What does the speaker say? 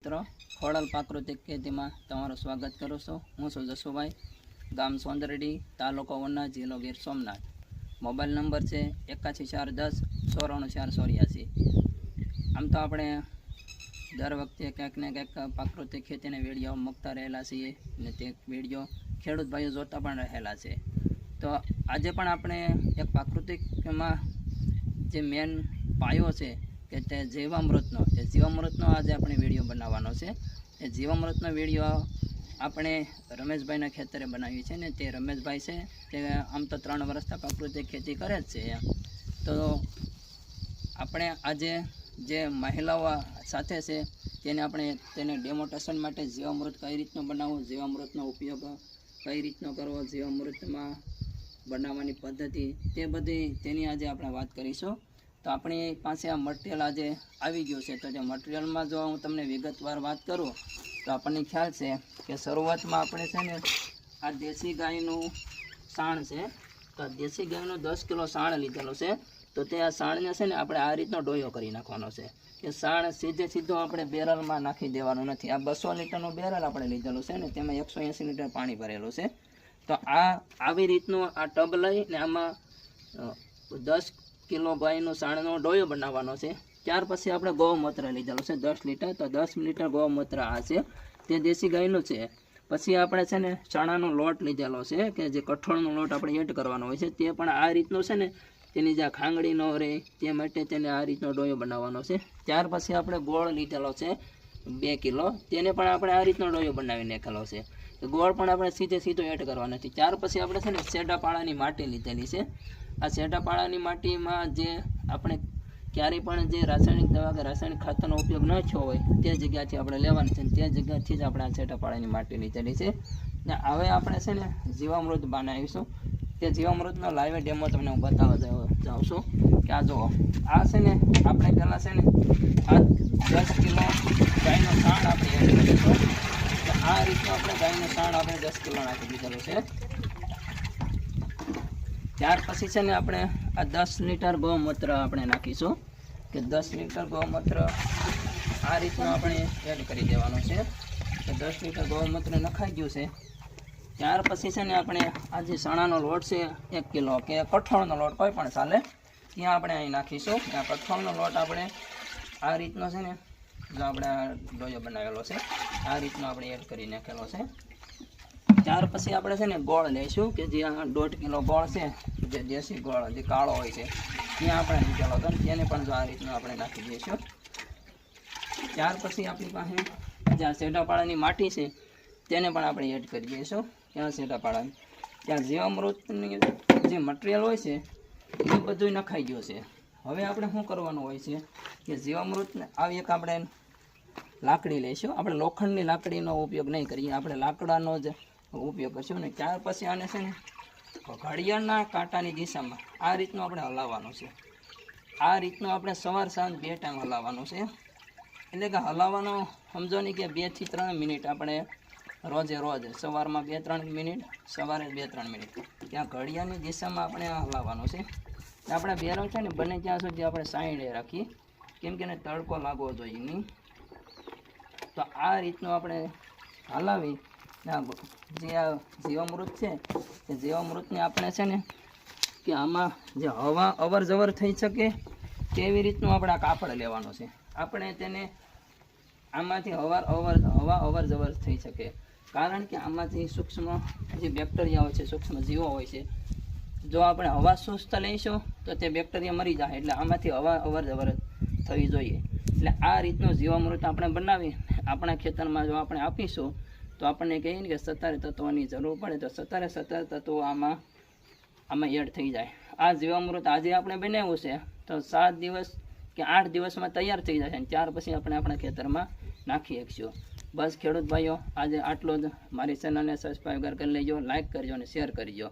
મિત્રો ખોડલ પ્રાકૃતિક ખેતીમાં તમારું સ્વાગત કરું છું। હું છું જસુભાઈ, ગામ સોંદરડી, તાલુકો વના, જિલ્લો ગીર સોમનાથ। મોબાઈલ નંબર છે 81 410 94 84। આમ તો આપણે દર વખતે ક્યાંક ને ક્યાંક પ્રાકૃતિક ખેતીના વિડીયો મૂકતા રહેલા છીએ અને તે વિડીયો ખેડૂત ભાઈઓ જોતા પણ રહેલા છે। તો આજે પણ આપણે એક પ્રાકૃતિકમાં જે મેન પાયો છે કે તે જીવામૃતનો આજે આપણે વિડીયો બનાવવાનો છે। એ જીવામૃતનો વિડીયો આપણે રમેશભાઈના ખેતરે બનાવી છે ને તે રમેશભાઈ છે તે આમ તો 3 વર્ષથી પ્રાકૃતિક ખેતી કરે જ છે। તો આપણે આજે જે મહિલાઓ સાથે છે તેને ડેમોન્સ્ટ્રેશન માટે જીવામૃત કઈ રીતનું બનાવવું, જીવામૃતનો ઉપયોગ કઈ રીતનો કરવો, જીવામૃતમાં બનાવવાની પદ્ધતિ તેની આજે આપણે વાત કરીશું। તો આપણી પાસે આ મટીરિયલ આજે આવી ગયું છે। તો જે મટીરિયલમાં જો હું તમને વિગતવાર વાત કરું તો આપણને ખ્યાલ છે કે શરૂઆતમાં આપણે છે ને આ દેશી ગાયનું સાણ છે। તો આ દેશી ગાયનું 10 કિલો સાણ લીધેલું છે। તો તે આ સાણને છે ને આપણે આ રીતનો ડોયો કરી નાખવાનો છે કે સાણ સીધો આપણે બેરલમાં નાખી દેવાનું નથી। આ 200 લીટરનું બેરલ આપણે લીધેલું છે ને તેમાં 180 લીટર પાણી ભરેલું છે। તો આવી રીતનું આ ટબ લઈને આમાં 10 કિલો ગાયનું સાણનો ડોયો બનાવવાનો છે। ત્યાર પછી આપણે ગૌમૂત્ર લીધેલું છે 10 લીટર। તો 10 લીટર ગૌમૂત્ર આ છે તે દેશી ગાયનું છે। પછી આપણે છે ને ચણાનો લોટ લીધેલો છે કે જે કઠોળનો લોટ આપણે એડ કરવાનો હોય છે, તે પણ આ રીતનું છે ને તેની જે ખાંગડી ન રહે તે માટે તેને આ રીતનો ડોયો બનાવવાનો છે। ત્યાર પછી આપણે ગોળ લીધેલો છે 2 કિલો, તેને પણ આપણે આ રીતનો ડોયો બનાવી નાખેલો છે। ગોળ પણ આપણે સીધો એડ કરવાનો નથી। ત્યાર પછી આપણે છે ને સેડાપાળાની માટી લીધેલી છે। આ સેડાપાળાની માટીમાં જે આપણે ક્યારેય પણ જે રાસાયણિક દવા કે રાસાયણિક ખાતરનો ઉપયોગ ન થયો હોય તે જગ્યાથી આપણે લેવાની છે, તે જગ્યાથી જ આપણે આ સેડાપાળાની માટી લીધેલી છે। ને હવે આપણે છે ને જીવામૃત બનાવીશું। તે જીવામૃતનો લાઈવ ડેમો તમને હું બતાવવા જાઉં છું કે આ જુઓ, આ છે ને આપણે પહેલાં છે ને આ 10 કિલો ગાયનો સાણ આપણે એડ કરીશું। તો આ રીતનું આપણે ગાયનો સાણ આપણે 10 કિલો નાખી દીધેલો છે। ત્યાર પછી છે ને આપણે આ 10 લીટર ગૌમૂત્ર આપણે નાખીશું કે 10 લીટર ગૌમૂત્ર આ રીતનું આપણે એડ કરી દેવાનું છે કે 10 લીટર ગૌમૂત્ર નખાઈ ગયું છે। ત્યાર પછી છે ને આપણે આ જે ચણાનો લોટ છે 1 કિલો કે કઠોળનો લોટ કોઈ પણ ચાલે, ત્યાં આપણે અહીં નાખીશું। આ કઠોળનો લોટ આપણે આ રીતનો છે ને જો આપણે આ ડોયો બનાવેલો છે આ રીતનો આપણે એડ કરી નાખેલો છે। ત્યાર પછી આપણે છે ને ગોળ લઈશું કે જે 1.5 કિલો ગોળ છે, જે દેશી ગોળ જે કાળો હોય છે ત્યાં આપણે લીધેલો હતો, તેને પણ જો આ રીતનું આપણે નાખી દઈશું। ત્યાર પછી આપણી પાસે જ્યાં સેડાપાળાની માટી છે તેને પણ આપણે એડ કરી દઈશું। ત્યાં સેડાપાળાની ત્યાં જીવામૃતની જે મટીરિયલ હોય છે એ બધું નખાઈ ગયું છે। હવે આપણે શું કરવાનું હોય છે કે જીવામૃતને આવી એક આપણે લાકડી લઈશું। આપણે લોખંડની લાકડીનો ઉપયોગ નહીં કરીએ, આપણે લાકડાનો જ ઉપયોગ કરશું। ને ત્યાર પછી આને છે ને ઘડિયાળના કાંટાની દિશામાં આ રીતનું આપણે હલાવવાનું છે। આ રીતનું આપણે સવાર સાંજ 2 ટાઈમ હલાવવાનું છે। એટલે કે હલાવવાનો સમજો નહીં કે 2 થી 3 મિનિટ આપણે રોજ સવારમાં 2-3 મિનિટ, સવારે 2-3 મિનિટ ત્યાં ઘડિયાળની દિશામાં આપણે હલાવવાનું છે। આપણે બેરલ છે ને બને ત્યાં સુધી આપણે સાઈડે રાખીએ, કેમ કે એને તડકો લાગવો જોઈએ નહીં। તો આ રીતનું આપણે હલાવી જે આ જીવામૃત છે તે જીવામૃતને આપણે છે ને કે આમાં જે હવા અવર જવર થઈ શકે તેવી રીતનું આપણે આ કાપડ લેવાનું છે। આપણે તેને આમાંથી હવા અવર જવર થઈ શકે, કારણ કે આમાંથી સૂક્ષ્મ જે બેક્ટેરિયા હોય છે, સૂક્ષ્મ જીવો હોય છે, જો આપણે હવા શુષ્ક લઈશું તો તે બેક્ટેરિયા મરી જાય। એટલે આમાંથી હવા અવર જવર થવી જોઈએ। એટલે આ રીતનું જીવામૃત આપણે બનાવી આપણા ખેતરમાં જો આપણે આપીશું તો આપણને કહીએ ને કે 17 તત્વોની જરૂર પડે તો 17 તત્વો આમાં એડ થઈ જાય। આ જીવામૃત આજે આપણે બનાવ્યું છે તો 7 દિવસ કે 8 દિવસમાં તૈયાર થઈ જશે, ત્યાર પછી આપણે આપણા ખેતરમાં નાખી શકીશું। બસ ખેડૂત ભાઈઓ, આજે આટલો જ। મારી ચેનલને સબસ્ક્રાઈબ કરી લેજો, લાઇક કરજો અને શેર કરજો।